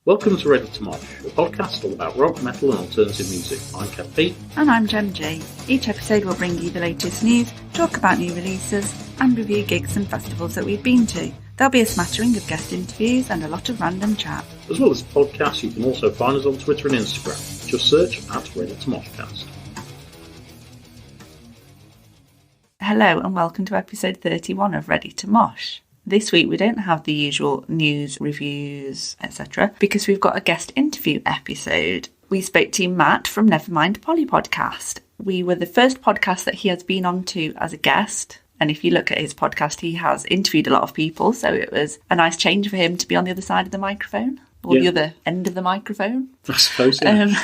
Welcome to Ready to Mosh, a podcast all about rock, metal and alternative music. I'm Kev P. And I'm Jem J. Each episode will bring you the latest news, talk about new releases, and review gigs and festivals that we've been to. There'll be a smattering of guest interviews and a lot of random chat. As well as the podcast, you can also find us on Twitter and Instagram. Just search at Ready to Moshcast. Hello and welcome to episode 31 of Ready to Mosh. This week we don't have the usual news, reviews, etc. because we've got a guest interview episode. We spoke to Matt from Nevermind Polly Podcast. We were the first podcast that he has been on to as a guest. And if you look at his podcast, he has interviewed a lot of people. So it was a nice change for him to be on the other side of the microphone or the other end of the microphone. I suppose, yeah.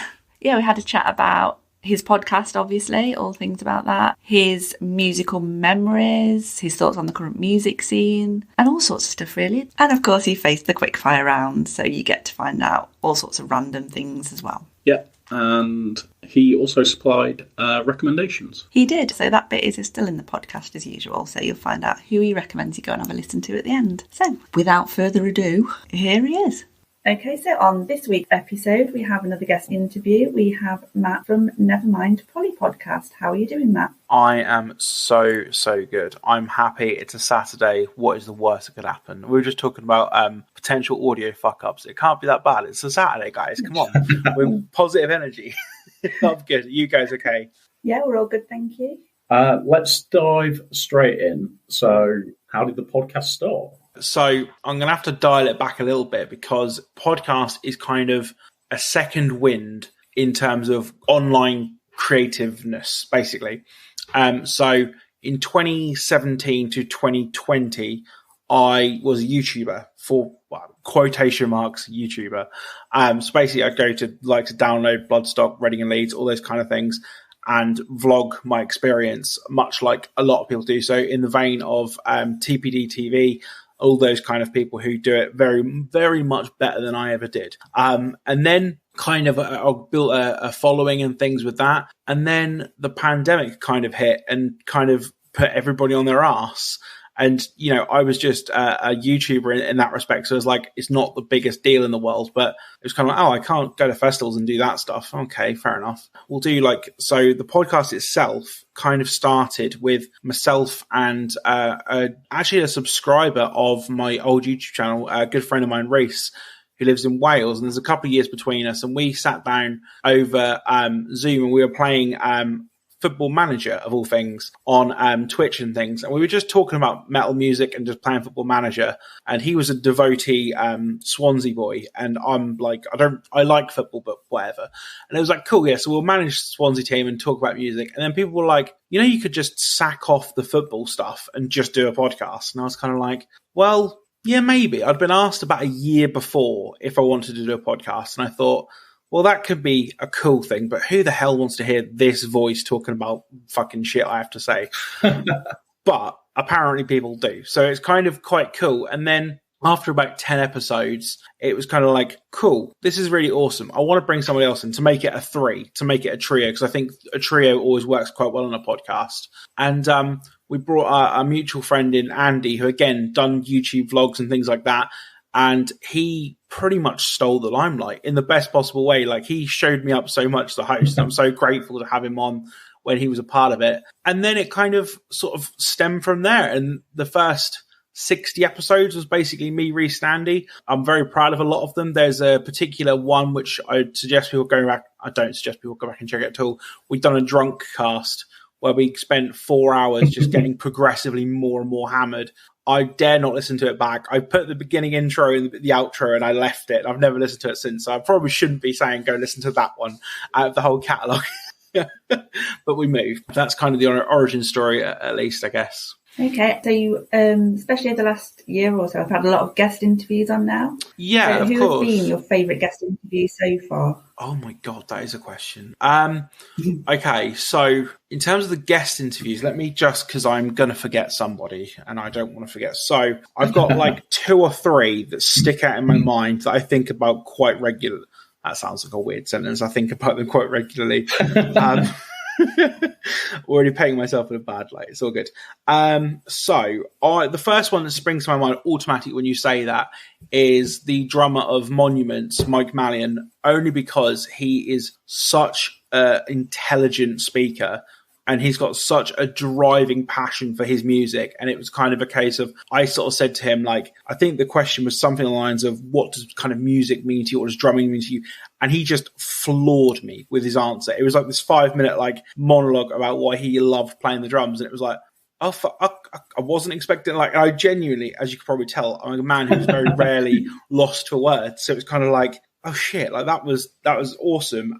We had a chat about his podcast, obviously, all things about that, his musical memories, his thoughts on the current music scene, and all sorts of stuff, really. And of course, he faced the quickfire round, so you get to find out all sorts of random things as well. Yeah, and he also supplied recommendations. He did, so that bit is still in the podcast as usual, so you'll find out who he recommends you go and have a listen to at the end. So, without further ado, here he is. Okay, so on this week's episode, we have another guest interview. We have Matt from Nevermind Polly Podcast. How are you doing, Matt? I am so good. I'm happy. It's a Saturday. What is the worst that could happen? We were just talking about potential audio fuck-ups. It can't be that bad. It's a Saturday, guys. Come on. We're positive energy. I'm good. You guys okay? Yeah, we're all good, thank you. Let's dive straight in. So, how did the podcast start? So I'm going to have to dial it back a little bit because podcast is kind of a second wind in terms of online creativeness, basically. So in 2017 to 2020, I was a YouTuber for quotation marks YouTuber. So basically I'd go to download Bloodstock, Reading and Leeds, all those kind of things, and vlog my experience, much like a lot of people do. So in the vein of TPD TV, all those kind of people who do it very, very much better than I ever did. And then kind of I built a following and things with that. And then the pandemic kind of hit and kind of put everybody on their ass. And, I was just a YouTuber in that respect. So it was like, it's not the biggest deal in the world, but it was kind of like, I can't go to festivals and do that stuff. Okay, fair enough. We'll do so the podcast itself kind of started with myself and actually a subscriber of my old YouTube channel, a good friend of mine, Reese, who lives in Wales. And there's a couple of years between us. And we sat down over Zoom and we were playing Football Manager, of all things, on Twitch and things. And we were just talking about metal music and just playing Football Manager. And he was a devotee Swansea boy. And I'm like, I like football, but whatever. And it was like, cool, yeah, so we'll manage the Swansea team and talk about music. And then people were like, you could just sack off the football stuff and just do a podcast. And I was kind of like, well, yeah, maybe. I'd been asked about a year before if I wanted to do a podcast. And I thought, well, that could be a cool thing, but who the hell wants to hear this voice talking about fucking shit I have to say? But apparently people do. So it's kind of quite cool. And then after about 10 episodes, it was kind of like, cool, this is really awesome. I want to bring somebody else in to make it a three, to make it a trio, because I think a trio always works quite well on a podcast. And we brought a mutual friend in, Andy, who, again, done YouTube vlogs and things like that. And he pretty much stole the limelight in the best possible way. Like, he showed me up so much, the host. I'm so grateful to have him on when he was a part of it. And then it kind of sort of stemmed from there. And the first 60 episodes was basically me, Reese, and Andy. I'm very proud of a lot of them. There's a particular one which I'd suggest people go back. I don't suggest people go back and check it at all. We've done a drunk cast where we spent 4 hours just getting progressively more and more hammered. I dare not listen to it back. I put the beginning intro and the outro and I left it. I've never listened to it since. So I probably shouldn't be saying go listen to that one out of the whole catalogue. But we moved. That's kind of the origin story, at least, I guess. Okay, so you, especially over the last year or so, I've had a lot of guest interviews on now. Yeah, so of course. Who has been your favourite guest interview so far? Oh my God, that is a question. Okay, so in terms of the guest interviews, let me just, because I'm going to forget somebody and I don't want to forget. So I've got like 2 or 3 that stick out in my mind that I think about quite regularly. That sounds like a weird sentence. I think about them quite regularly. Already painting myself in a bad light. It's all good. The first one that springs to my mind automatically when you say that is the drummer of Monuments, Mike Mallion, only because he is such an intelligent speaker. And he's got such a driving passion for his music. And it was kind of a case of, I sort of said to him, like, I think the question was something along the lines of, what does kind of music mean to you? What does drumming mean to you? And he just floored me with his answer. It was like this 5-minute like monologue about why he loved playing the drums. And it was like, oh, I wasn't expecting, like, I genuinely, as you could probably tell, I'm a man who's very rarely lost to a word. So it's kind of like, oh shit, like that was awesome.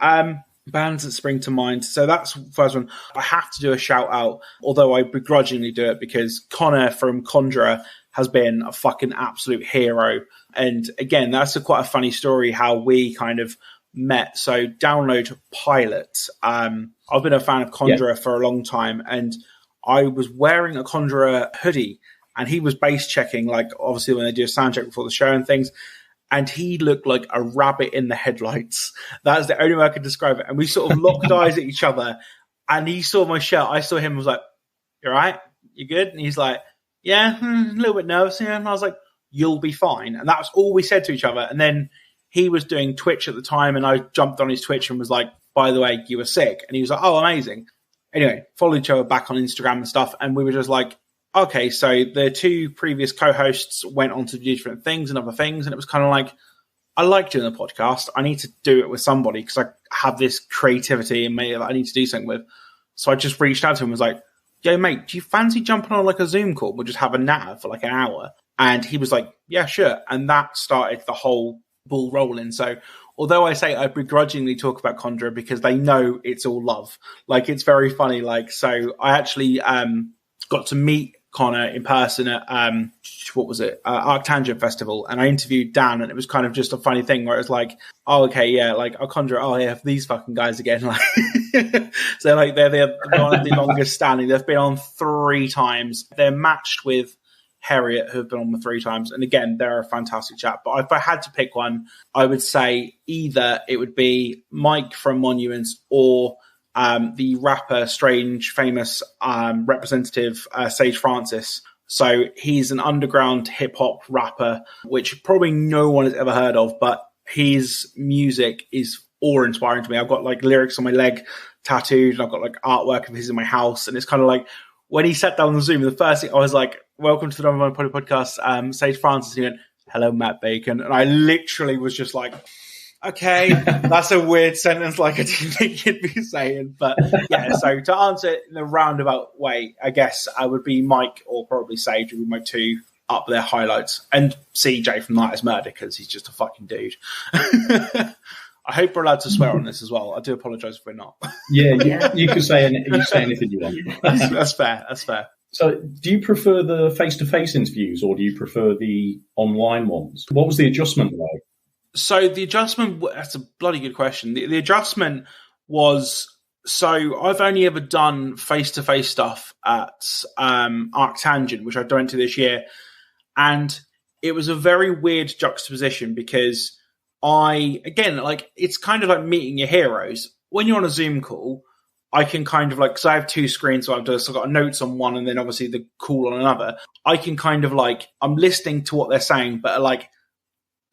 Bands that spring to mind. So that's the first one. I have to do a shout out, although I begrudgingly do it because Connor from Conjurer has been a fucking absolute hero. And again, that's quite a funny story how we kind of met. So download Pilot. I've been a fan of Conjurer for a long time, and I was wearing a Conjurer hoodie, and he was bass checking, like obviously when they do a sound check before the show and things. And he looked like a rabbit in the headlights. That's the only way I could describe it. And we sort of locked eyes at each other. And he saw my shirt. I saw him. I was like, "You all right? You good?" And he's like, "Yeah, a little bit nervous." Yeah. And I was like, "You'll be fine." And that was all we said to each other. And then he was doing Twitch at the time. And I jumped on his Twitch and was like, "By the way, you were sick." And he was like, "Oh, amazing." Anyway, followed each other back on Instagram and stuff. And we were just like, okay, so the two previous co-hosts went on to do different things and other things, and it was kind of like, I like doing the podcast. I need to do it with somebody because I have this creativity in me that I need to do something with. So I just reached out to him and was like, yo, mate, do you fancy jumping on like a Zoom call? We'll just have a natter for like an hour. And he was like, yeah, sure. And that started the whole ball rolling. So although I say I begrudgingly talk about Conjurer because they know it's all love, like it's very funny. Like, so I actually got to meet Connor in person at Arctangent Festival, and I interviewed Dan, and it was kind of just a funny thing where it was like, oh, okay, yeah, like I'll Conjure, oh yeah, these fucking guys again. Like, so like they're one of the longest standing. They've been on 3 times. They're matched with Harriet, who have been on 3 times, and again, they're a fantastic chat. But if I had to pick one, I would say either it would be Mike from Monuments or the rapper, strange, famous representative, Sage Francis. So he's an underground hip hop rapper, which probably no one has ever heard of, but his music is awe-inspiring to me. I've got like lyrics on my leg tattooed, and I've got like artwork of his in my house. And it's kind of like when he sat down on the Zoom, the first thing I was like, welcome to the Nevermind Polly Podcast, Sage Francis. And he went, hello, Matt Bacon. And I literally was just like, okay, that's a weird sentence, like I didn't think you'd be saying. But yeah, so to answer it in a roundabout way, I guess I would be Mike or probably Sage would be my 2 up there highlights. And CJ from Night is Murder because he's just a fucking dude. I hope we're allowed to swear on this as well. I do apologise if we're not. Yeah, you can say anything you want. That's fair. So do you prefer the face-to-face interviews or do you prefer the online ones? What was the adjustment like? So the adjustment, that's a bloody good question. The adjustment was, so I've only ever done face-to-face stuff at Arctangent, which I went to this year. And it was a very weird juxtaposition because it's kind of like meeting your heroes. When you're on a Zoom call, I can kind of like, because I have 2 screens, so I've got notes on one and then obviously the call on another. I can kind of like, I'm listening to what they're saying, but like,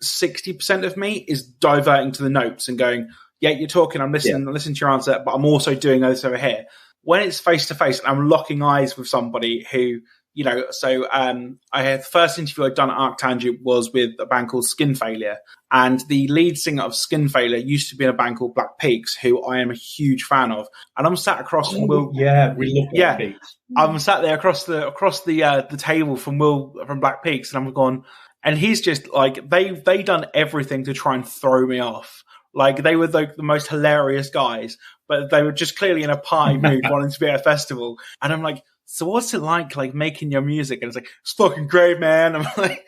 60% of me is diverting to the notes and going, yeah, you're talking, I'm listening, I'm listening to your answer, but I'm also doing this over here. When it's face to face and I'm locking eyes with somebody who, you know, so I had the first interview I'd done at Arctangent was with a band called Skin Failure. And the lead singer of Skin Failure used to be in a band called Black Peaks, who I am a huge fan of. And I'm sat across from Will. Yeah, we love Black Peaks. I'm sat there across the table from Will from Black Peaks, and I'm going, and he's just like, they done everything to try and throw me off. Like, they were the most hilarious guys, but they were just clearly in a party mood wanting to be at a festival. And I'm like, so what's it like making your music? And it's like, it's fucking great, man. I'm like,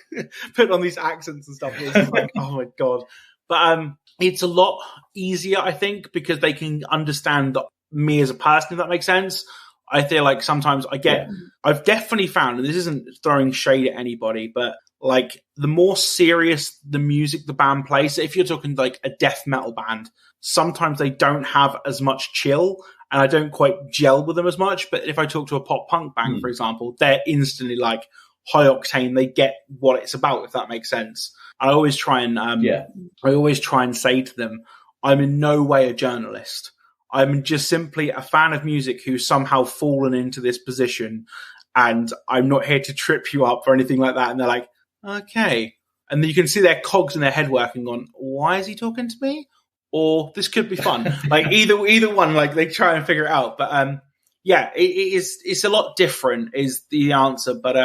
putting on these accents and stuff. It's just like, oh my God. But it's a lot easier, I think, because they can understand me as a person, if that makes sense. I feel like sometimes I've definitely found, and this isn't throwing shade at anybody, but like the more serious the music the band plays, if you're talking like a death metal band, sometimes they don't have as much chill. and I don't quite gel with them as much. But if I talk to a pop punk band, for example, they're instantly like high octane. They get what it's about, if that makes sense. I always try and say to them, I'm in no way a journalist. I'm just simply a fan of music who's somehow fallen into this position, and I'm not here to trip you up or anything like that. And they're like, okay. And then you can see their cogs in their head working on, why is he talking to me? Or this could be fun. Like either one, like they try and figure it out. But it's a lot different is the answer, but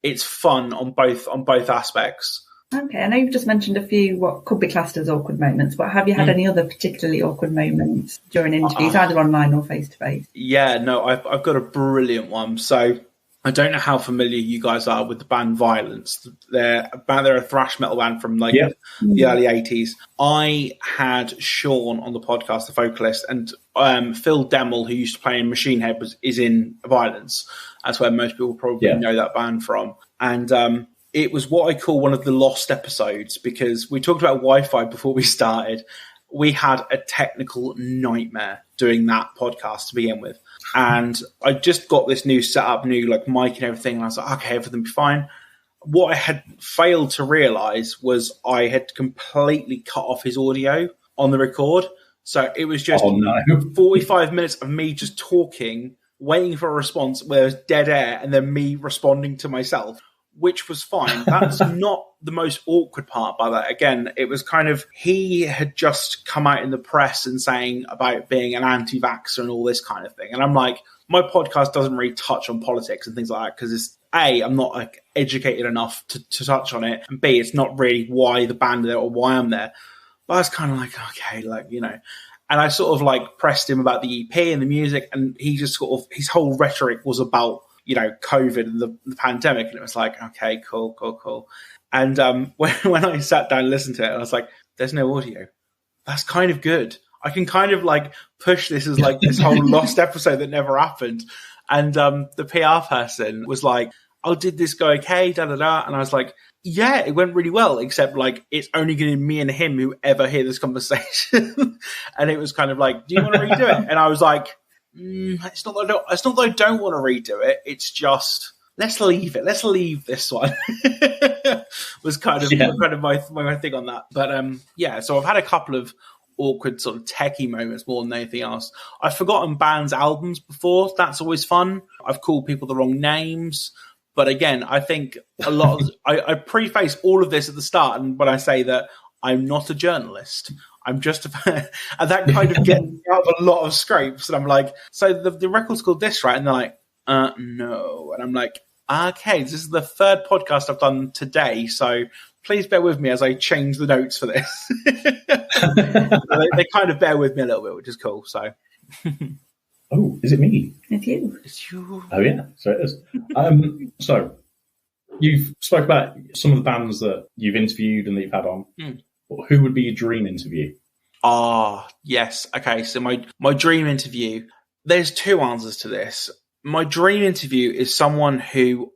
it's fun on both aspects. Okay, I know you've just mentioned a few what could be classed as awkward moments, but have you had any other particularly awkward moments during interviews, either online or face-to-face? Yeah, no, I've got a brilliant one. So I don't know how familiar you guys are with the band Violence. They're a thrash metal band from the early 80s. I had Sean on the podcast, the vocalist, and Phil Demmel, who used to play in Machine Head, is in Violence. That's where most people probably know that band from. And it was what I call one of the lost episodes, because we talked about Wi-Fi before we started. We had a technical nightmare doing that podcast to begin with. And I just got this new setup, new like mic and everything. And I was like, okay, everything will be fine. What I had failed to realize was I had completely cut off his audio on the record. So it was just 45 minutes of me just talking, waiting for a response where there's dead air, and then me responding to myself, which was fine. That's not the most awkward part by that. Again, it was kind of, he had just come out in the press and saying about being an anti-vaxxer and all this kind of thing. And I'm like, my podcast doesn't really touch on politics and things like that, because it's A, I'm not like educated enough to touch on it, and B, it's not really why the band are there or why I'm there. But I was kind of like, okay, like, you know, and I sort of like pressed him about the EP and the music, and he just sort of, his whole rhetoric was about, you know, COVID and the pandemic. And it was like, okay, cool. And when I sat down and listened to it, I was like, there's no audio. That's kind of good. I can kind of like push this as like this whole lost episode that never happened. And the PR person was like, oh, did this go okay? Da, da, da. And I was like, yeah, it went really well, except like it's only going to be me and him who ever hear this conversation. And it was kind of like, do you want to redo it? And I was like, it's not that I don't want to redo it. It's just, let's leave it. Let's leave this one. Was kind of my thing on that. But so I've had a couple of awkward sort of techie moments more than anything else. I've forgotten bands' albums before. That's always fun. I've called people the wrong names. But again, I think a lot of I preface all of this at the start, and when I say that I'm not a journalist, I'm just and that kind of gets me out of a lot of scrapes. And I'm like, so the record's called this, right? And they're like, no. And I'm like, okay, this is the third podcast I've done today, so please bear with me as I change the notes for this. they kind of bear with me a little bit, which is cool. So. Oh, is it me? It's you. It's you. Oh, yeah. So it is. So you've spoke about some of the bands that you've interviewed and that you've had on. Who would be your dream interview? Yes. Okay, so my dream interview, there's two answers to this. My dream interview is someone who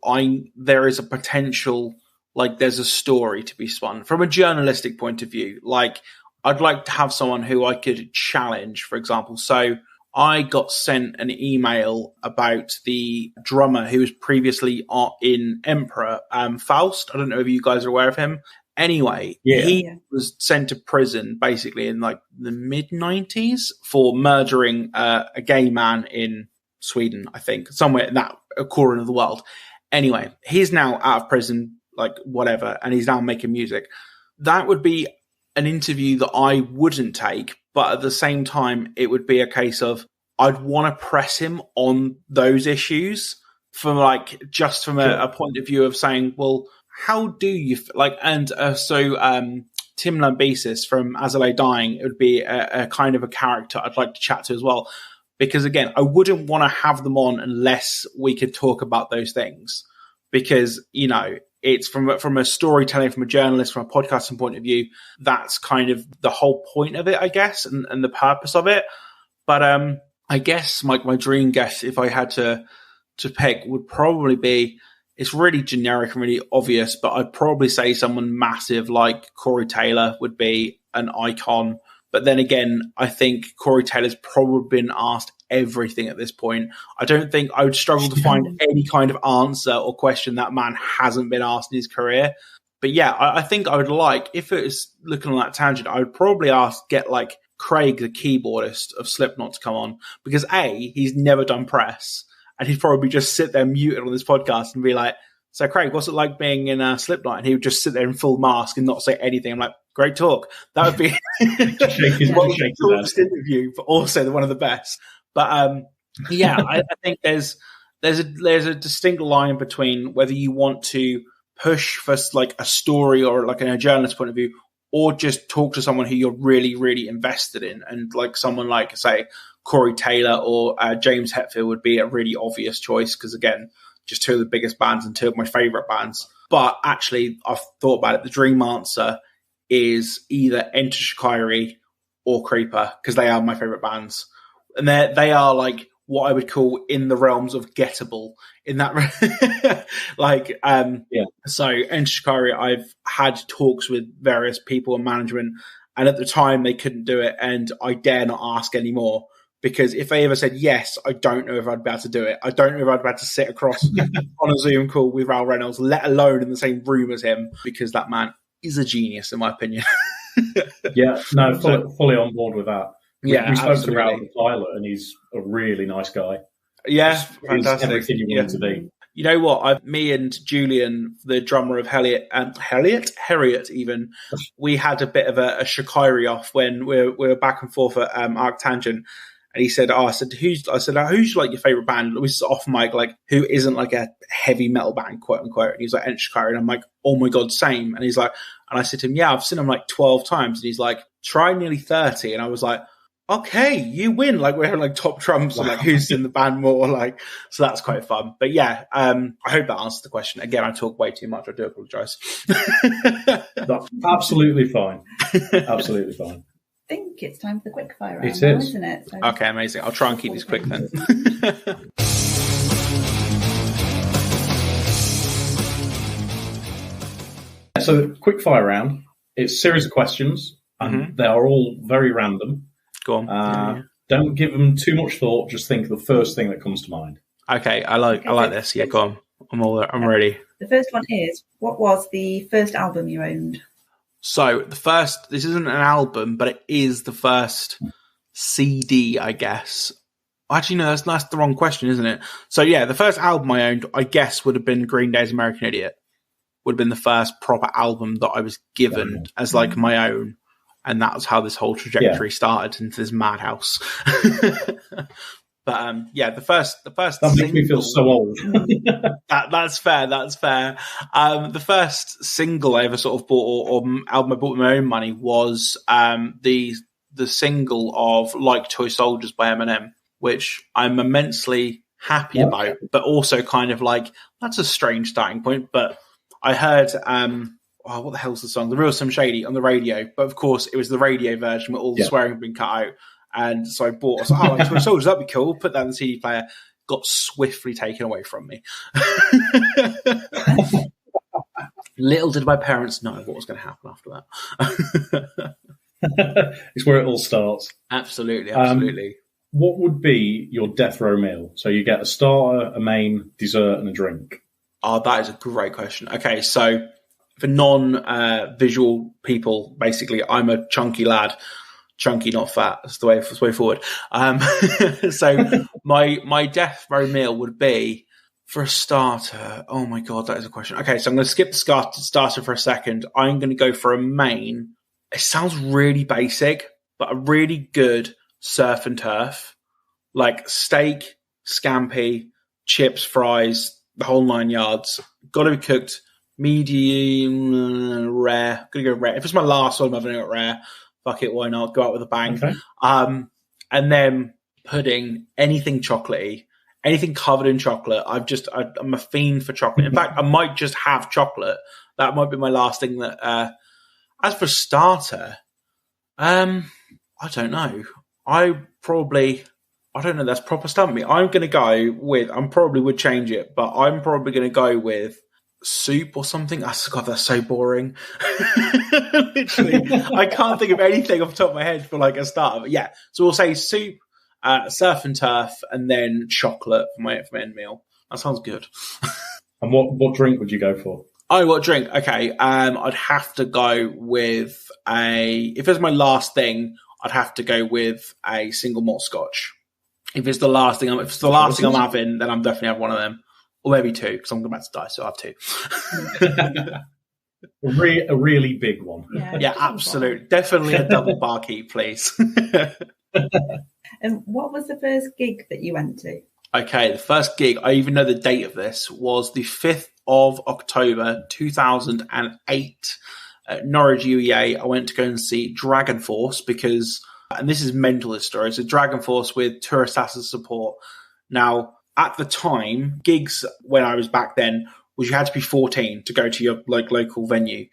there is a potential, like there's a story to be spun from a journalistic point of view. Like I'd like to have someone who I could challenge, for example. So I got sent an email about the drummer who was previously in Emperor, Faust. I don't know if you guys are aware of him. Anyway, he was sent to prison basically in like the mid-90s for murdering a gay man in Sweden, I think, somewhere in that corner of the world. Anyway, he's now out of prison, like whatever, and he's now making music. That would be an interview that I wouldn't take, but at the same time, it would be a case of I'd want to press him on those issues from like just from a point of view of saying, well, how do you like? And so Tim Lambesis from As I Lay Dying, it would be a kind of a character I'd like to chat to as well, because again, I wouldn't want to have them on unless we could talk about those things, because you know it's from a storytelling, from a journalist, from a podcasting point of view, that's kind of the whole point of it, I guess, and the purpose of it. But I guess my dream guess, if I had to pick, would probably be, it's really generic and really obvious, but I'd probably say someone massive like Corey Taylor would be an icon. But then again, I think Corey Taylor's probably been asked everything at this point. I don't think I would struggle to find any kind of answer or question that man hasn't been asked in his career. But yeah, I think I would like, if it was looking on that tangent, I would probably get like Craig, the keyboardist of Slipknot, to come on, because A, he's never done press, and he'd probably just sit there muted on this podcast and be like, so Craig, what's it like being in Slipknot? And he would just sit there in full mask and not say anything. I'm like, great talk. That would be the shortest interview, but also one of the best. But yeah, I think there's a distinct line between whether you want to push for like a story or like in a journalist point of view, or just talk to someone who you're really, really invested in. And like someone like, say, Corey Taylor or James Hetfield would be a really obvious choice, because again, just two of the biggest bands and two of my favourite bands. But actually, I've thought about it. The dream answer is either Enter Shikari or Creeper, because they are my favourite bands. And they are like what I would call in the realms of gettable in that. So Enter Shikari, I've had talks with various people and management, and at the time they couldn't do it, and I dare not ask anymore, because if they ever said yes, I don't know if I'd be able to do it. I don't know if I'd be able to sit across on a Zoom call with Ral Reynolds, let alone in the same room as him, because that man is a genius, in my opinion. Yeah, no, fully on board with that. We spoke to Ral, the pilot, and he's a really nice guy. Yeah, he's everything you want him to be. You know what? Me and Julian, the drummer of Harriet, even, we had a bit of a Shikari off when we were back and forth at Arctangent. And he said, who's like your favorite band? We said off mic, like, who isn't like a heavy metal band, quote unquote. And he's like, Enter Shikari. And I'm like, oh my God, same. And he's like, and I said to him, yeah, I've seen them like 12 times. And he's like, try nearly 30. And I was like, okay, you win. Like, we're having like top trumps and like who's in the band more. Like, so that's quite fun. But yeah, I hope that answers the question. Again, I talk way too much. I do apologize. That's absolutely fine. Absolutely fine. I think it's time for the quickfire round, isn't it? So okay, amazing. I'll try and keep this quick then. So, quickfire round. It's a series of questions, and they are all very random. Go on. Don't give them too much thought. Just think of the first thing that comes to mind. Okay, I like this. Yeah, go on. I'm ready. The first one is, what was the first album you owned? So this isn't an album, but it is the first CD, I guess. Actually, no, that's the wrong question, isn't it? So yeah, the first album I owned, I guess, would have been Green Day's American Idiot. Would have been the first proper album that I was given as like my own. And that was how this whole trajectory started into this madhouse. But the first that makes me feel so old. That's fair. The first single I ever sort of bought or album I bought with my own money was the single of Like Toy Soldiers by Eminem, which I'm immensely happy about, but also kind of like, that's a strange starting point. But I heard what the hell's the song? The Real Slim Shady on the radio, but of course it was the radio version where all the swearing had been cut out. And so I bought, I was like, Like Toy Soldiers, that'd be cool. Put that in the CD player. Got swiftly taken away from me. Little did my parents know what was going to happen after that. It's where it all starts. Absolutely. What would be your death row meal? So you get a starter, a main, dessert, and a drink. Oh, that is a great question. Okay, so for non-visual people, basically, I'm a chunky lad. Chunky, not fat. That's the way forward. So my death row meal would be, for a starter, oh my God, that is a question. Okay, so I'm going to skip the starter for a second. I'm going to go for a main. It sounds really basic, but a really good surf and turf. Like steak, scampi, chips, fries, the whole 9 yards. Got to be cooked medium, rare. Going to go rare. If it's my last one, I'm having it rare. Fuck it, why not? Go out with a bang. Okay. And then pudding, anything chocolatey, anything covered in chocolate. I'm a fiend for chocolate. In fact, I might just have chocolate. That might be my last thing. That as for starter, I don't know. I don't know. That's proper stumped me. I'm going to go with. I probably would change it, but I'm probably going to go with soup or something. God, that's so boring. Literally, I can't think of anything off the top of my head for like a starter. But yeah, so we'll say soup, surf and turf, and then chocolate for my end meal. That sounds good. And what drink would you go for? Oh, what drink? Okay, I'd have to go with if it's my last thing, I'd have to go with a single malt scotch. If it's the last thing I'm having, then I'm definitely have one of them, or maybe two, because I'm about to die, so I'll have two. A really big one. Yeah, absolutely. Definitely a double barkeep, please. And what was the first gig that you went to? Okay, the first gig, I even know the date of this, was the 5th of October 2008 at Norwich UEA. I went to go and see Dragon Force because, and this is mental, this story, it's a Dragon Force with Tourist Asset Support. Now, at the time, gigs when I was back then was you had to be 14 to go to your local venue.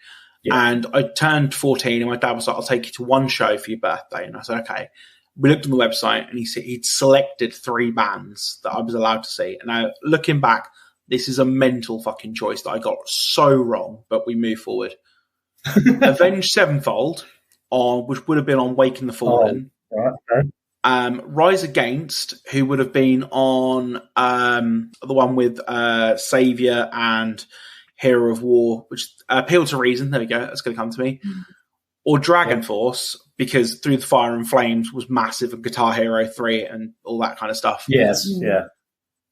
Yeah. And I turned 14 and my dad was like, I'll take you to one show for your birthday. And I said, okay. We looked on the website and he'd selected 3 bands that I was allowed to see. And now, looking back, this is a mental fucking choice that I got so wrong, but we move forward. Avenged Sevenfold, which would have been on Waking the Fallen. Oh, right, okay. Rise Against, who would have been on the one with Saviour and Hero of War, which Appeal to Reason. There we go. That's going to come to me. Or Dragon Force, because Through the Fire and Flames was massive, and Guitar Hero 3 and all that kind of stuff. Yes, yeah.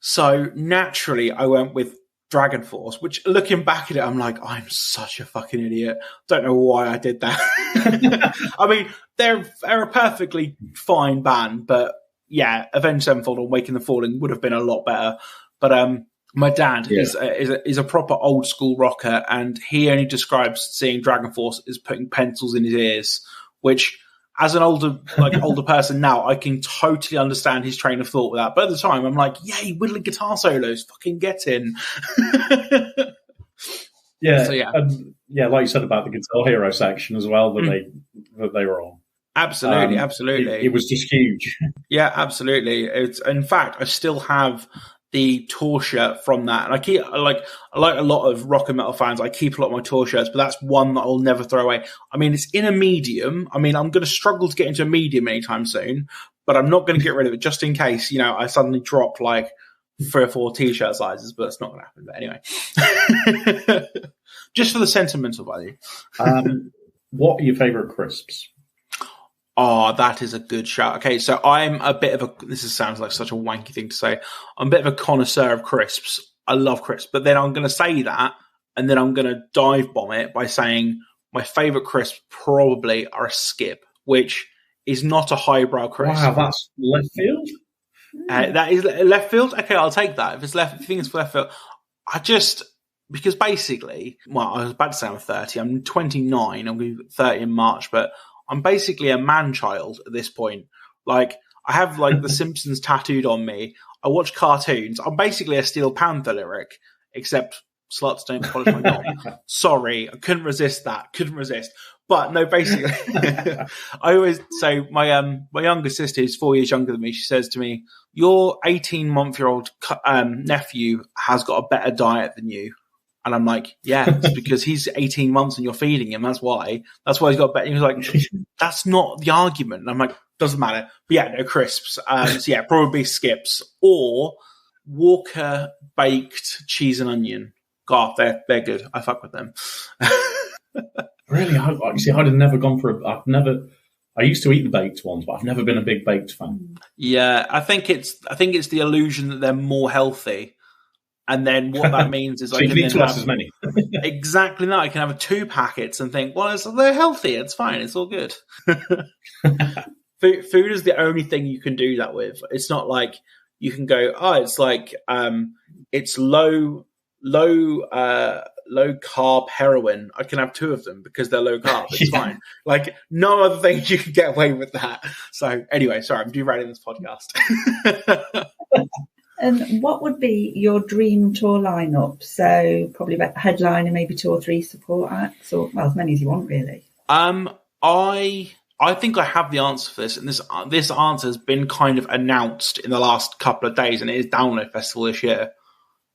So naturally, I went with Dragon Force, which looking back at it, I'm like, I'm such a fucking idiot. Don't know why I did that. I mean, they're a perfectly fine band, but yeah, Avenged Sevenfold or Waking the Fallen would have been a lot better. But my dad is a proper old school rocker, and he only describes seeing Dragon Force as putting pencils in his ears, which, as an older person now, I can totally understand his train of thought with that. But at the time, I'm like, yay, whittling guitar solos, fucking get in. Yeah, so, yeah. Like you said about the Guitar Hero section as well that they were on. Absolutely. It was just huge. Yeah, absolutely. In fact, I still have the tour shirt from that, and I like a lot of rock and metal fans, I keep a lot of my tour shirts, but that's one that I'll never throw away. I mean, it's in a medium. I mean, I'm going to struggle to get into a medium anytime soon, but I'm not going to get rid of it just in case, I suddenly drop like 3 or 4 t-shirt sizes, but it's not going to happen. But anyway, just for the sentimental value. What are your favourite crisps? Oh, that is a good shout. Okay, so I'm a bit of sounds like such a wanky thing to say. I'm a bit of a connoisseur of crisps. I love crisps, but then I'm going to say that, and then I'm going to dive bomb it by saying my favourite crisps probably are a skip, which is not a highbrow crisp. Wow, that's left field? That is left field? Okay, I'll take that. If you think it's left field, because basically, well, I was about to say I'm 30. I'm 29. I'm going to be 30 in March, but I'm basically a man-child at this point. Like, I have, like, The Simpsons tattooed on me. I watch cartoons. I'm basically a Steel Panther lyric, except sluts don't polish my knob. Sorry, I couldn't resist that. But, no, basically, I always say, my younger sister, who's 4 years younger than me, she says to me, your 18-month-year-old nephew has got a better diet than you. And I'm like, yeah, it's because he's 18 months and you're feeding him. That's why. That's why he's got better. He was like, that's not the argument. And I'm like, doesn't matter. But yeah, no crisps. So yeah, probably skips or Walker baked cheese and onion. God, they're good. I fuck with them. Really? I'd have never gone for I used to eat the baked ones, but I've never been a big baked fan. Yeah, I think it's the illusion that they're more healthy. And then what that means is so I you can need then twice have as many. Exactly that. I can have 2 packets and think, well, they're healthy. It's fine. It's all good. Food is the only thing you can do that with. It's not like you can go, it's like it's low carb heroin. I can have 2 of them because they're low carb. It's fine. Like no other thing you can get away with that. So anyway, sorry, I'm derailing this podcast. And what would be your dream tour lineup? So probably about headliner, maybe 2 or 3 support acts, or well, as many as you want, really. I think I have the answer for this, and this answer has been kind of announced in the last couple of days, and it is Download Festival this year,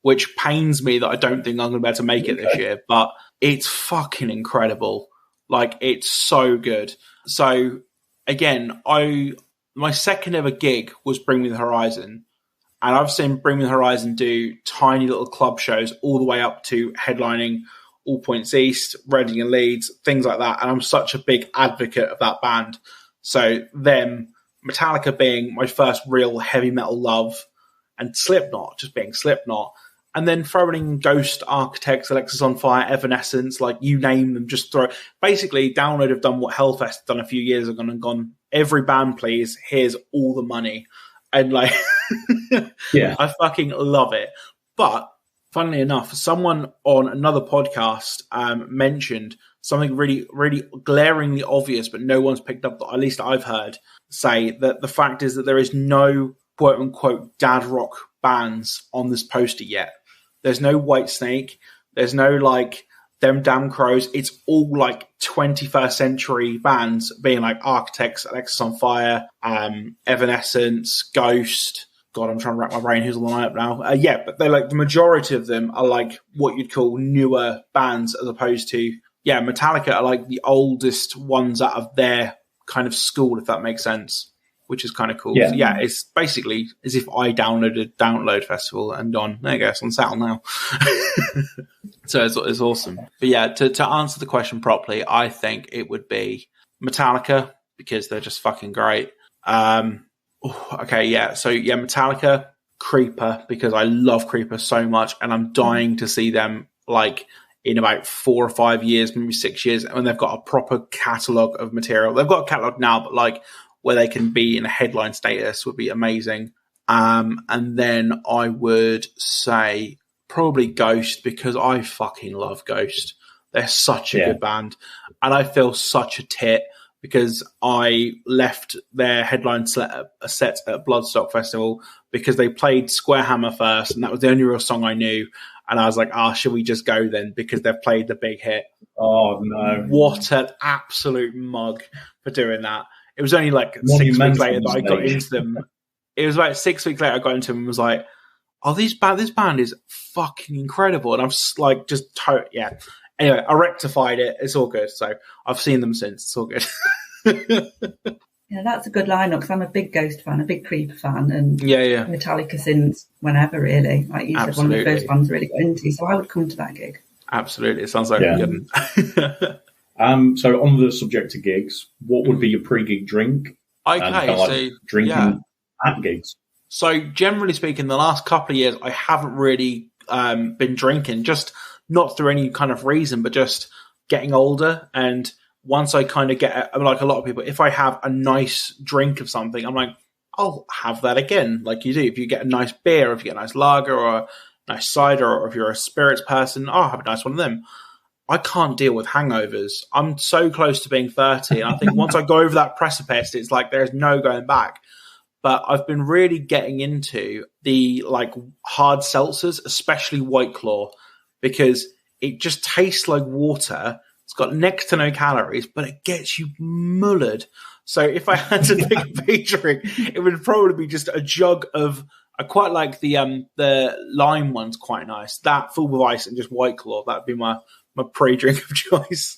which pains me that I don't think I'm going to be able to make it this year, but it's fucking incredible. Like, it's so good. So again, my second ever gig was Bring Me the Horizon. And I've seen Bring Me the Horizon do tiny little club shows all the way up to headlining All Points East, Reading and Leeds, things like that. And I'm such a big advocate of that band. So them, Metallica being my first real heavy metal love, and Slipknot just being Slipknot. And then throwing in Ghost, Architects, Alexis on Fire, Evanescence, like you name them, just throw. Basically, Download have done what Hellfest done a few years ago and gone, every band, please, here's all the money. And like, yeah, I fucking love it. But funnily enough, someone on another podcast mentioned something really, really glaringly obvious, but no one's picked up, at least I've heard, say that the fact is that there is no quote unquote dad rock bands on this poster yet. There's no Whitesnake. There's no like Them Damn Crows. It's all like 21st century bands being like Architects, Alexis on Fire, Evanescence, Ghost. God, I'm trying to rack my brain. Who's on the lineup now? Yeah, but they're like the majority of them are like what you'd call newer bands as opposed to, yeah, Metallica are like the oldest ones out of their kind of school, if that makes sense, which is kind of cool. Yeah, so, yeah, it's basically as if I downloaded Download Festival and gone, there you go, it's on sale now. So it's awesome. But yeah, to answer the question properly, I think it would be Metallica because they're just fucking great. Okay, yeah. So yeah, Metallica, Creeper, because I love Creeper so much and I'm dying to see them like in about 4 or 5 years, maybe 6 years, when they've got a proper catalogue of material. They've got a catalogue now, but like where they can be in a headline status would be amazing. And then I would say probably Ghost because I fucking love Ghost. They're such a good band. And I feel such a tit because I left their headline set at Bloodstock Festival because they played Squarehammer first and that was the only real song I knew. And I was like, should we just go then? Because they've played the big hit. Oh, no. What an absolute mug for doing that. It was only like 6 weeks later that I got into them. It was about 6 weeks later I got into them and was like, this band is fucking incredible. And I'm like, yeah. Anyway, I rectified it. It's all good. So I've seen them since. It's all good. Yeah, that's a good lineup because I'm a big Ghost fan, a big Creeper fan, and yeah. Metallica since whenever, really. Like you said, one of the first bands I really got into. So I would come to that gig. Absolutely. It sounds like a good one. So on the subject of gigs, what would be your pre-gig drink? Okay, so drinking at gigs. So generally speaking, the last couple of years, I haven't really been drinking, just not through any kind of reason, but just getting older. And once I kind of get, like a lot of people, if I have a nice drink of something, I'm like, I'll have that again, like you do. If you get a nice beer, or if you get a nice lager or a nice cider, or if you're a spirits person, I'll have a nice one of them. I can't deal with hangovers. I'm so close to being 30. And I think once I go over that precipice, it's like there's no going back. But I've been really getting into the like hard seltzers, especially White Claw, because it just tastes like water. It's got next to no calories, but it gets you mullered. So if I had to pick a big drink, it would probably be just a jug of. I quite like the lime one's quite nice. That full of ice and just White Claw. That'd be my pre-drink of choice.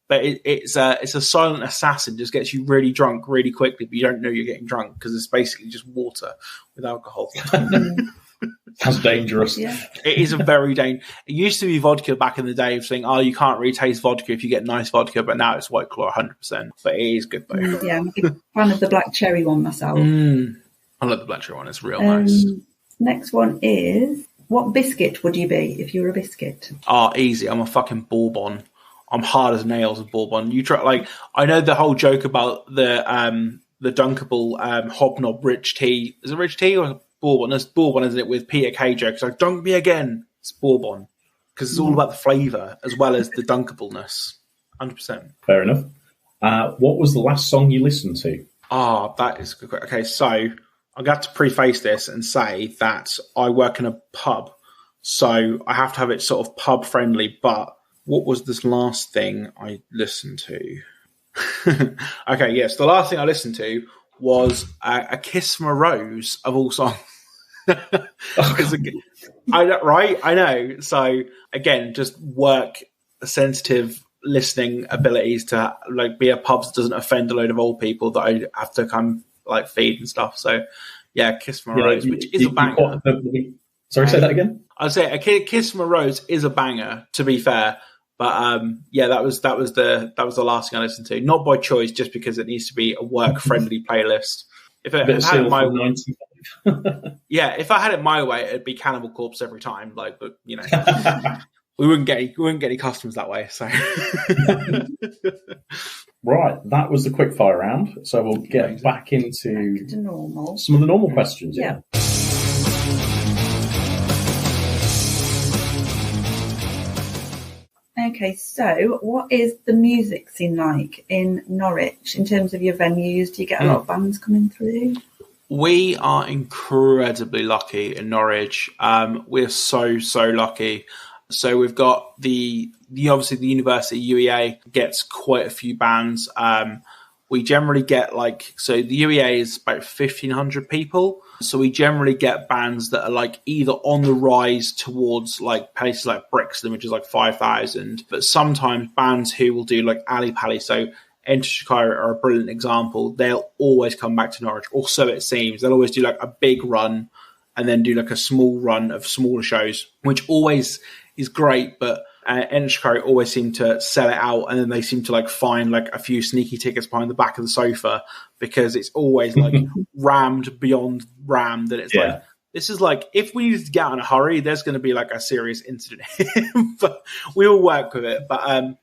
But it's a silent assassin. Just gets you really drunk really quickly, but you don't know you're getting drunk because it's basically just water with alcohol. That's dangerous. Yeah. It is a very dangerous. It used to be vodka back in the day of saying, you can't really taste vodka if you get nice vodka, but now it's White Claw 100%. But it is good though. Yeah, I'm a big fan of the black cherry one myself. I love the black cherry one. It's real nice. Next one is, what biscuit would you be if you were a biscuit? Easy. I'm a fucking bourbon. I'm hard as nails with bourbon. You try, like, I know the whole joke about the dunkable hobnob rich tea. Is it rich tea or bourbon? There's bourbon, isn't it? With Peter Kay jokes like, dunk me again. It's bourbon because it's all about the flavour as well as the dunkableness. 100%. Fair enough. What was the last song you listened to? That is good. Okay, so I'm going to have to preface this and say that I work in a pub, so I have to have it sort of pub friendly. But what was this last thing I listened to? Okay, yes, the last thing I listened to was A Kiss from a Rose, of all songs. I know. So again, just work sensitive listening abilities to like be a pub that doesn't offend a load of old people that I have to come like feed and stuff. So yeah, Kiss from a Rose, which is a banger. Sorry, say that again. I'd say a Kiss from a Rose is a banger, to be fair. But yeah, that was the last thing I listened to, not by choice, just because it needs to be a work friendly playlist. If it had it my way, if I had it my way, it'd be Cannibal Corpse every time. Like, but you know, we wouldn't get any customers that way. So right, that was the quickfire round. So we'll get back into some of the normal questions. Yeah. Okay, so what is the music scene like in Norwich in terms of your venues? Do you get a lot of bands coming through? We are incredibly lucky in Norwich. We're so lucky. So we've got the obviously the University UEA gets quite a few bands. We generally get so the UEA is about 1,500 people. So we generally get bands that are like either on the rise towards like places like Brixton, which is like 5,000, but sometimes bands who will do like Ali Pally. So Enter Shikara are a brilliant example. They'll always come back to Norwich, or so it seems. They'll always do like a big run and then do like a small run of smaller shows, which always is great, but Enschko always seem to sell it out, and then they seem to like find like a few sneaky tickets behind the back of the sofa, because it's always like rammed beyond rammed. That it's like, this is like, if we need to get out in a hurry, there's going to be like a serious incident. But we will work with it. But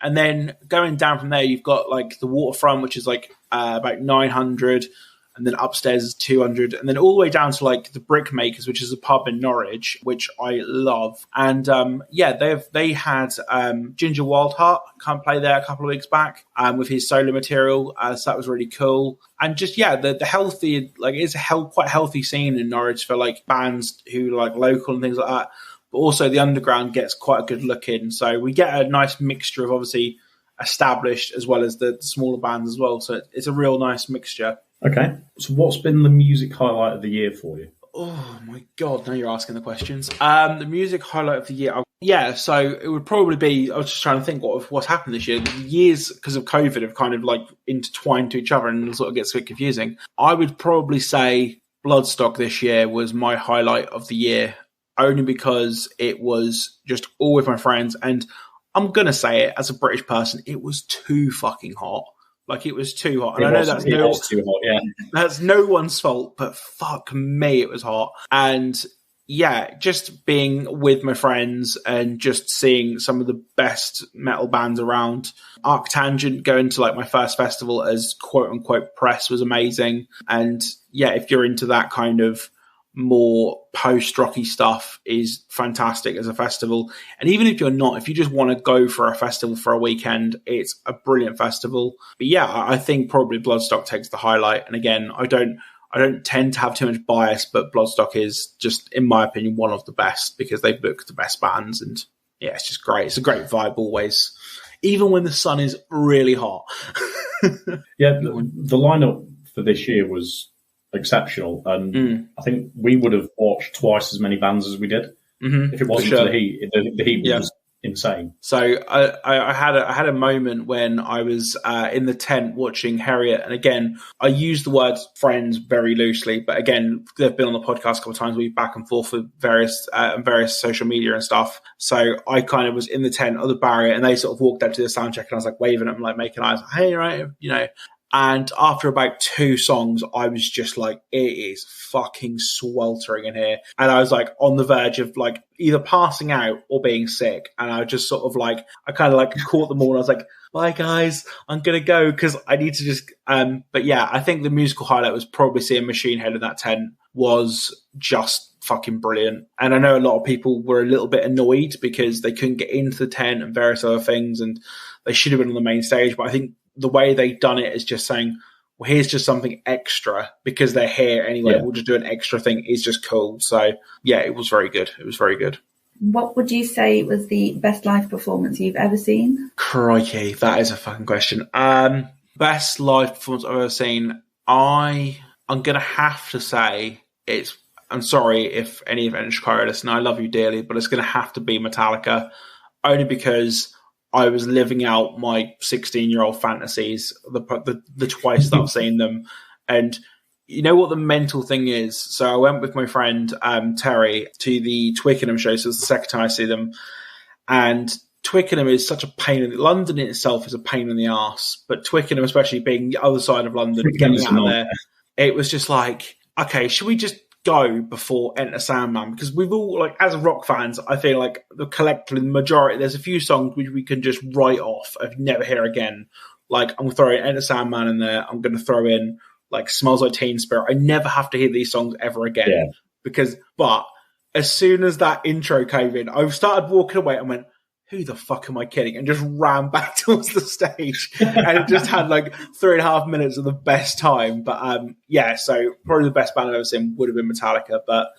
and then going down from there, you've got like the Waterfront, which is like about 900. And then upstairs is 200, and then all the way down to like the Brickmakers, which is a pub in Norwich, which I love. And they had Ginger Wildheart come play there a couple of weeks back with his solo material, so that was really cool. And just the healthy, like, it's quite healthy scene in Norwich for like bands who like local and things like that. But also the underground gets quite a good look in, so we get a nice mixture of obviously established as well as the smaller bands as well. So it's a real nice mixture. Okay, so what's been the music highlight of the year for you? Oh my God, now you're asking the questions. The music highlight of the year, so it would probably be, I was just trying to think what's happened this year. The years, because of COVID, have kind of like intertwined to each other and sort of gets a bit confusing. I would probably say Bloodstock this year was my highlight of the year, only because it was just all with my friends, and I'm going to say it as a British person, it was too fucking hot. Like, it was too hot. And I know that's too hot, yeah. That's no one's fault, but fuck me, it was hot. And yeah, just being with my friends and just seeing some of the best metal bands around. Arctangent going to like my first festival as quote unquote press was amazing. And yeah, if you're into that kind of more post-rocky stuff, is fantastic as a festival. And even if you're not, if you just want to go for a festival for a weekend, it's a brilliant festival. But yeah, I think probably Bloodstock takes the highlight. And again, I don't tend to have too much bias, but Bloodstock is just, in my opinion, one of the best, because they book the best bands, and yeah, it's just great. It's a great vibe always, even when the sun is really hot. Yeah, the lineup for this year was exceptional, and I think we would have watched twice as many bands as we did if it wasn't for the heat. The heat was insane. So I had a moment when I was in the tent watching Harriet, and again, I use the word friends very loosely, but again, they've been on the podcast a couple of times. We've back and forth with various social media and stuff. So I kind of was in the tent of the barrier, and they sort of walked up to the sound check, and I was like waving at them, like making eyes, like, hey, right, you know. And after about 2 songs, I was just like, it is fucking sweltering in here. And I was like on the verge of like either passing out or being sick. And I just sort of like, I kind of like caught them all. And I was like, bye guys, I'm going to go because I need to just, but yeah, I think the musical highlight was probably seeing Machine Head in that tent was just fucking brilliant. And I know a lot of people were a little bit annoyed because they couldn't get into the tent and various other things, and they should have been on the main stage. But I think the way they've done it is just saying, well, here's just something extra because they're here anyway. Yeah. We'll just do an extra thing. It's just cool. So yeah, it was very good. It was very good. What would you say was the best live performance you've ever seen? Crikey, that is a fucking question. Best live performance I've ever seen. I'm going to have to say I'm sorry if any of Chicago listen, I love you dearly, but it's going to have to be Metallica, only because I was living out my 16-year-old fantasies the twice that I've seen them. And you know what the mental thing is? So I went with my friend Terry to the Twickenham show. So it's the second time I see them. And Twickenham is such a pain in London in itself is a pain in the arse. But Twickenham, especially being the other side of London, getting out of there, it was just like, okay, should we just go before Enter Sandman? Because we've all, like, as rock fans, I feel like collectively, the majority, there's a few songs which we can just write off and never hear again. Like, I'm throwing Enter Sandman in there. I'm going to throw in, like, Smells Like Teen Spirit. I never have to hear these songs ever again. Yeah. But as soon as that intro came in, I started walking away and went, who the fuck am I kidding? And just ran back towards the stage. And it just had like 3.5 minutes of the best time. But so probably the best band I've ever seen would have been Metallica. But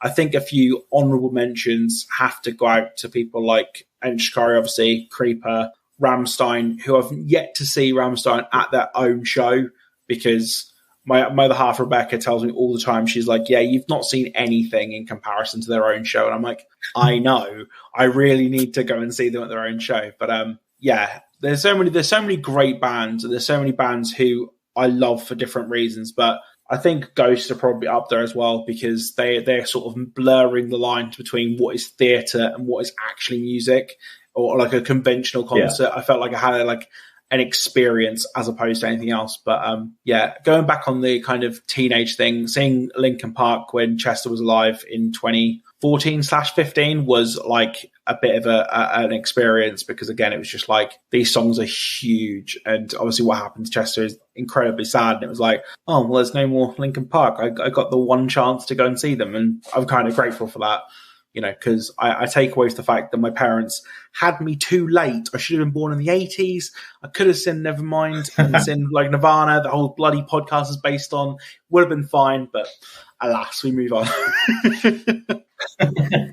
I think a few honourable mentions have to go out to people like Enter Shikari, obviously, Creeper, Rammstein, who I've yet to see Rammstein at their own show, because my other half, Rebecca, tells me all the time, she's like, yeah, you've not seen anything in comparison to their own show. And I'm like, I know. I really need to go and see them at their own show. But there's so many great bands, and there's so many bands who I love for different reasons. But I think Ghosts are probably up there as well, because they're sort of blurring the lines between what is theatre and what is actually music, or like a conventional concert. Yeah. I felt like I had an experience as opposed to anything else. But going back on the kind of teenage thing, seeing Linkin Park when Chester was alive in 2014/15 was like a bit of an experience, because again, it was just like, these songs are huge, and obviously what happened to Chester is incredibly sad. And it was like, oh, well, there's no more Linkin Park. I got the one chance to go and see them, and I'm kind of grateful for that. You know, because I take away from the fact that my parents had me too late. I should have been born in the 80s. I could have seen Nevermind and seen like Nirvana, the whole bloody podcast is based on. Would have been fine, but alas, we move on.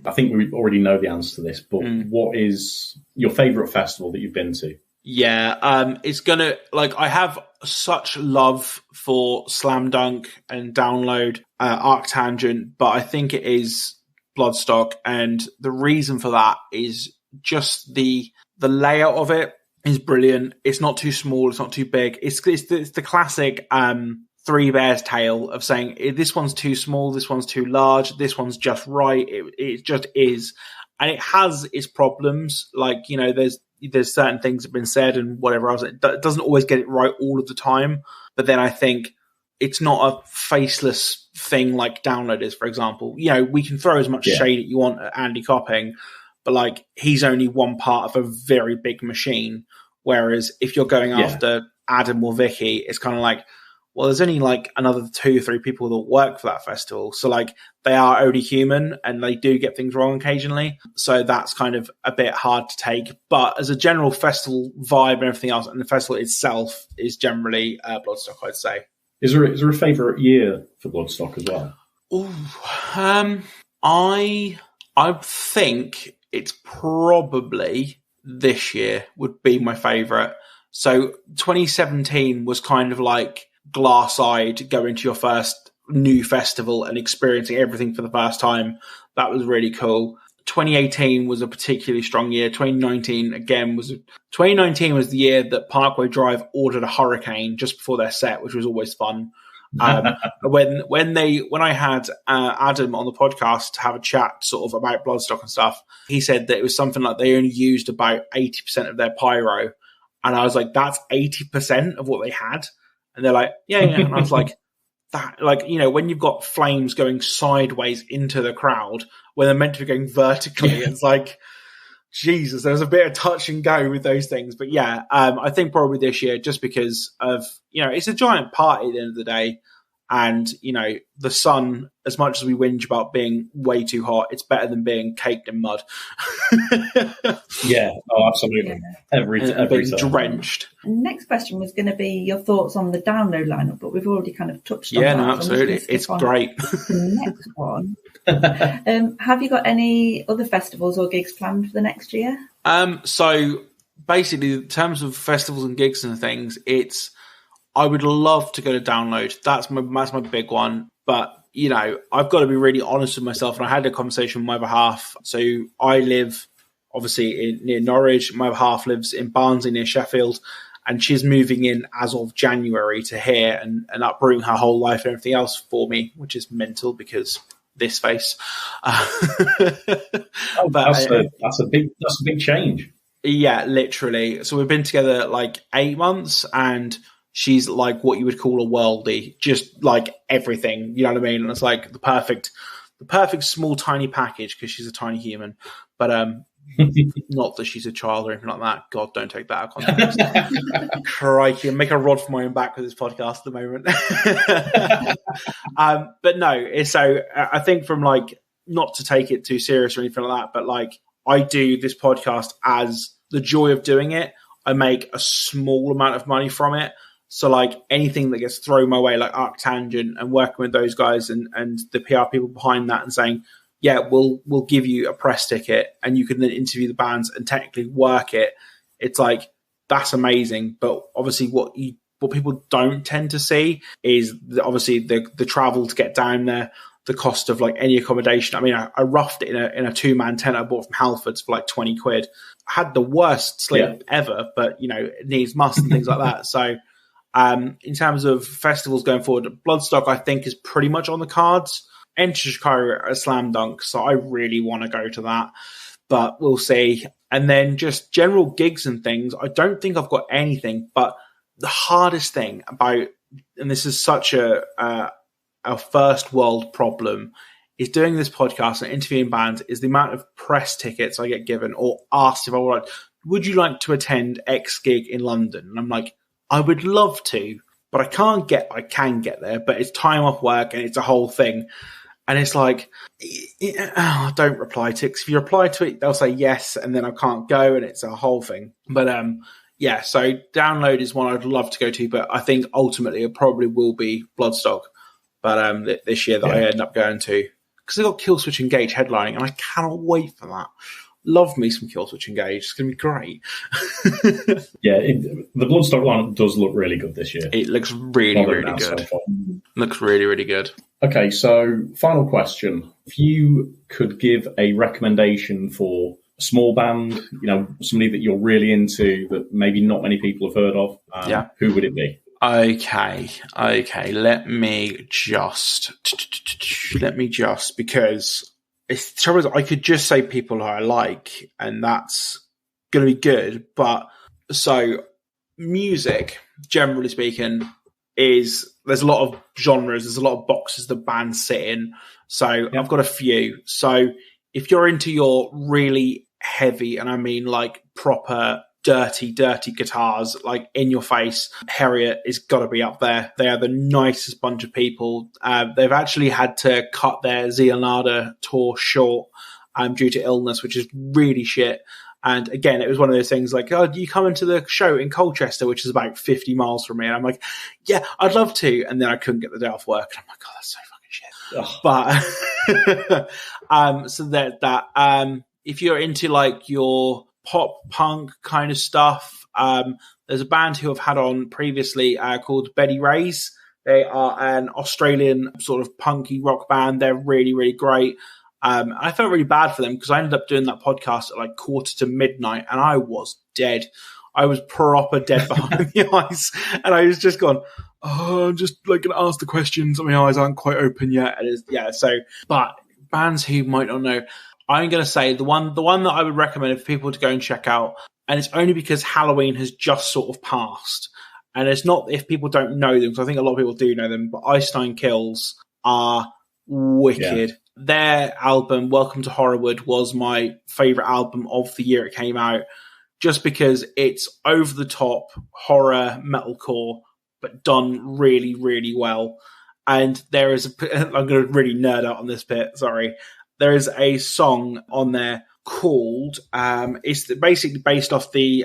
I think we already know the answer to this, but what is your favourite festival that you've been to? Yeah, it's gonna, like, I have such love for Slam Dunk and Download, Arctangent, but I think it is Bloodstock, and the reason for that is just the layout of it is brilliant. It's not too small, it's not too big. It's the classic Three Bears tale of saying, this one's too small, this one's too large, this one's just right. It just is, and it has its problems. Like, you know, there's certain things that have been said and whatever else. It doesn't always get it right all of the time. But then I think it's not a faceless thing like Download is, for example. You know, we can throw as much shade at you want at Andy Copping, but like, he's only one part of a very big machine. Whereas if you're going after Adam or Vicky, it's kind of like, well, there's only like another 2-3 people that work for that festival. So like, they are only human and they do get things wrong occasionally. So that's kind of a bit hard to take. But as a general festival vibe and everything else, and the festival itself is generally Bloodstock, I'd say. Is there a favourite year for Bloodstock as well? I think it's probably this year would be my favourite. So 2017 was kind of like glass-eyed, going to your first new festival and experiencing everything for the first time. That was really cool. 2018 was a particularly strong year. 2019 was the year that Parkway Drive ordered a hurricane just before their set, which was always fun. When I had Adam on the podcast to have a chat sort of about Bloodstock and stuff, he said that it was something like they only used about 80% of their pyro, and I was like, that's 80% of what they had, and they're like, yeah, and I was like, that, like, you know, when you've got flames going sideways into the crowd when they're meant to be going vertically, it's like, Jesus, there's a bit of touch and go with those things. But yeah, I think probably this year, just because of, you know, it's a giant party at the end of the day. And, you know, the sun, as much as we whinge about being way too hot, it's better than being caked in mud. Yeah, oh, absolutely. Every being time. Drenched. Next question was going to be your thoughts on the Download lineup, but we've already kind of touched on that. Yeah, no, absolutely. It's great. The next one. Have you got any other festivals or gigs planned for the next year? So basically, in terms of festivals and gigs and things, I would love to go to Download. That's my big one. But, you know, I've got to be really honest with myself. And I had a conversation with my other half. So I live, obviously, near Norwich. My other half lives in Barnsley, near Sheffield. and she's moving in as of January to here and uprooting her whole life and everything else for me, which is mental because this face. That's a big change. Yeah, literally. So we've been together like 8 months, and she's like what you would call a worldie, just like everything. You know what I mean? And it's like the perfect small tiny package because she's a tiny human, but not that she's a child or anything like that. God, don't take that out of context. Crikey, make a rod for my own back with this podcast at the moment. But no, so I think from like, not to take it too serious or anything like that, but like I do this podcast as the joy of doing it. I make a small amount of money from it. So like anything that gets thrown my way, like Arctangent and working with those guys and the PR people behind that and saying, yeah, we'll give you a press ticket and you can then interview the bands and technically work it. It's like, that's amazing. But obviously what people don't tend to see is obviously the travel to get down there, the cost of like any accommodation. I mean, I roughed it in a 2-man tent I bought from Halfords for like 20 quid. I had the worst sleep ever, but you know, it needs must and things like that. So in terms of festivals going forward, Bloodstock I think is pretty much on the cards. Enter Chicago a slam dunk, so I really want to go to that, but we'll see. And then just general gigs and things, I don't think I've got anything, but the hardest thing about, and this is such a first world problem, is doing this podcast and interviewing bands is the amount of press tickets I get given or asked if I would you like to attend X gig in London? And I'm like, I would love to, but I can get there, but it's time off work and it's a whole thing. And it's like, don't reply to it. 'Cause if you reply to it, they'll say yes, and then I can't go, and it's a whole thing. But yeah, so Download is one I'd love to go to, but I think ultimately it probably will be Bloodstock. But this year that I end up going to, because they've got Killswitch Engage headlining, and I cannot wait for that. Love me some Killswitch Engage. It's going to be great. Yeah, the Bloodstock line does look really good this year. It looks really, really good. Looks really, really good. Okay, so final question. If you could give a recommendation for a small band, you know, somebody that you're really into that maybe not many people have heard of, who would it be? Okay. Let me just, because it's the trouble is I could just say people who I like, and that's going to be good. But so music, generally speaking, there's a lot of genres, there's a lot of boxes the bands sit in. So I've got a few. So if you're into your really heavy, and I mean like proper dirty guitars, like in your face, Harriet is got to be up there. They are the nicest bunch of people. They've actually had to cut their Zeonada tour short due to illness, which is really shit. And again, it was one of those things like, oh, do you come into the show in Colchester, which is about 50 miles from me? And I'm like, yeah, I'd love to. And then I couldn't get the day off work. And I'm like, oh, that's so fucking shit. Ugh. But so that if you're into like your pop punk kind of stuff, there's a band who I've had on previously called Betty Rays. They are an Australian sort of punky rock band. They're really, really great. I felt really bad for them because I ended up doing that podcast at like 1:45 and I was dead. I was proper dead behind the eyes, and I was just gone, oh, I'm just like going to ask the questions. My eyes aren't quite open yet. But bands who might not know, I'm going to say the one that I would recommend for people to go and check out, and it's only because Halloween has just sort of passed, and it's not if people don't know them, because I think a lot of people do know them, but Ice9 Kills are wicked. Yeah. Their album, Welcome to Horrorwood, was my favourite album of the year it came out, just because it's over-the-top horror metalcore, but done really, really well. And there is I'm going to really nerd out on this bit, sorry. There is a song on there called, it's basically based off the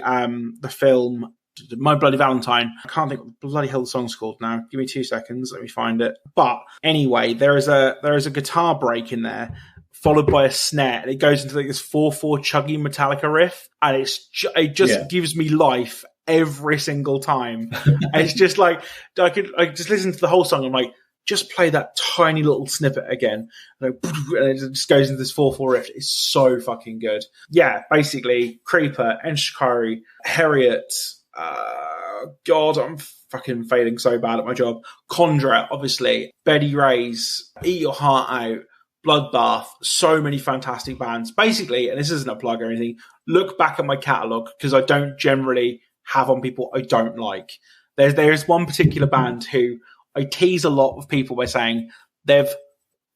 film My Bloody Valentine. I can't think what the bloody hell the song's called now. Give me 2 seconds. Let me find it. But anyway, there is a guitar break in there, followed by a snare, and it goes into like this 4/4 chuggy Metallica riff, and it just gives me life every single time. And it's just like I just listen to the whole song. I'm like, just play that tiny little snippet again, and it just goes into this 4/4 riff. It's so fucking good. Yeah, basically, Creeper, Enshikari, Harriet. God, I'm fucking failing so bad at my job. Conjure, obviously. Betty Ray's, Eat Your Heart Out, Bloodbath, so many fantastic bands. Basically, and this isn't a plug or anything, look back at my catalogue, because I don't generally have on people I don't like. There's one particular band who I tease a lot of people by saying they've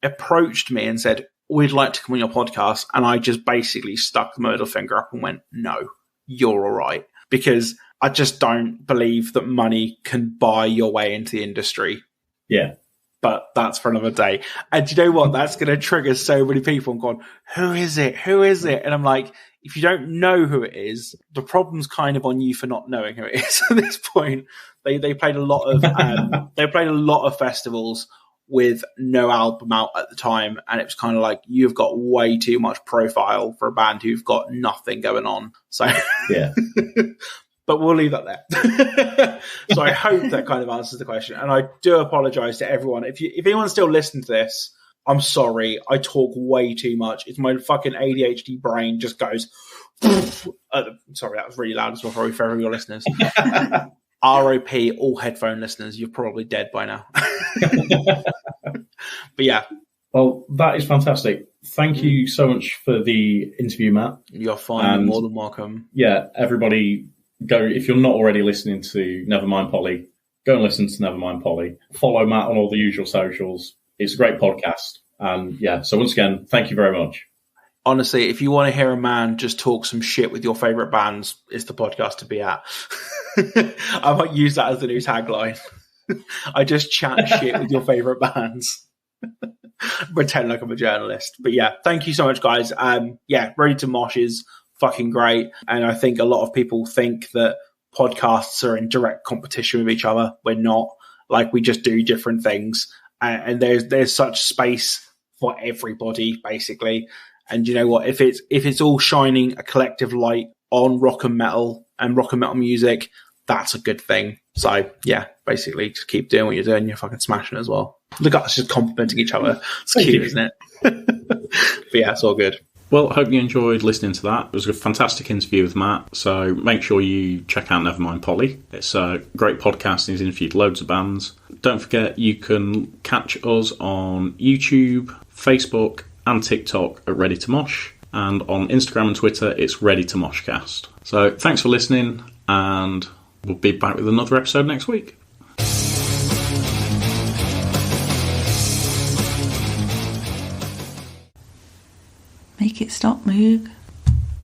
approached me and said, we'd like to come on your podcast. And I just basically stuck the middle finger up and went, no, you're all right. Because I just don't believe that money can buy your way into the industry. Yeah. But that's for another day. And you know what? That's going to trigger so many people and going, who is it? Who is it? And I'm like, if you don't know who it is, the problem's kind of on you for not knowing who it is at this point. They played a lot of festivals with no album out at the time, and it was kind of like, you've got way too much profile for a band who've got nothing going on. So yeah. But we'll leave that there. So I hope that kind of answers the question. And I do apologize to everyone. If anyone's still listening to this, I'm sorry. I talk way too much. It's my fucking ADHD brain just goes. Sorry, that was really loud as well, probably for every of your listeners. ROP, all headphone listeners, you're probably dead by now. But yeah. Well, that is fantastic. Thank you so much for the interview, Matt. You're fine. And more than welcome. Yeah, everybody go, if you're not already listening to Nevermind Polly, go and listen to Nevermind Polly. Follow Matt on all the usual socials. It's a great podcast. And yeah, so once again, thank you very much. Honestly, if you want to hear a man just talk some shit with your favourite bands, it's the podcast to be at. I might use that as the new tagline. I just chat shit with your favourite bands. Pretend like I'm a journalist. But yeah, thank you so much, guys. Yeah, Ready to Mosh is fucking great. And I think a lot of people think that podcasts are in direct competition with each other. We're not. Like, we just do different things. And there's such space for everybody, basically. And you know what? If it's all shining a collective light on rock and metal music, that's a good thing. So yeah, basically just keep doing what you're doing. You're fucking smashing as well. Look at us just complimenting each other. It's cute, isn't it? But yeah, it's all good. Well, I hope you enjoyed listening to that. It was a fantastic interview with Matt. So make sure you check out Nevermind Polly. It's a great podcast and he's interviewed loads of bands. Don't forget, you can catch us on YouTube, Facebook and TikTok at Ready to Mosh. And on Instagram and Twitter, it's Ready to Moshcast. So thanks for listening, and we'll be back with another episode next week. Make it stop, Moog.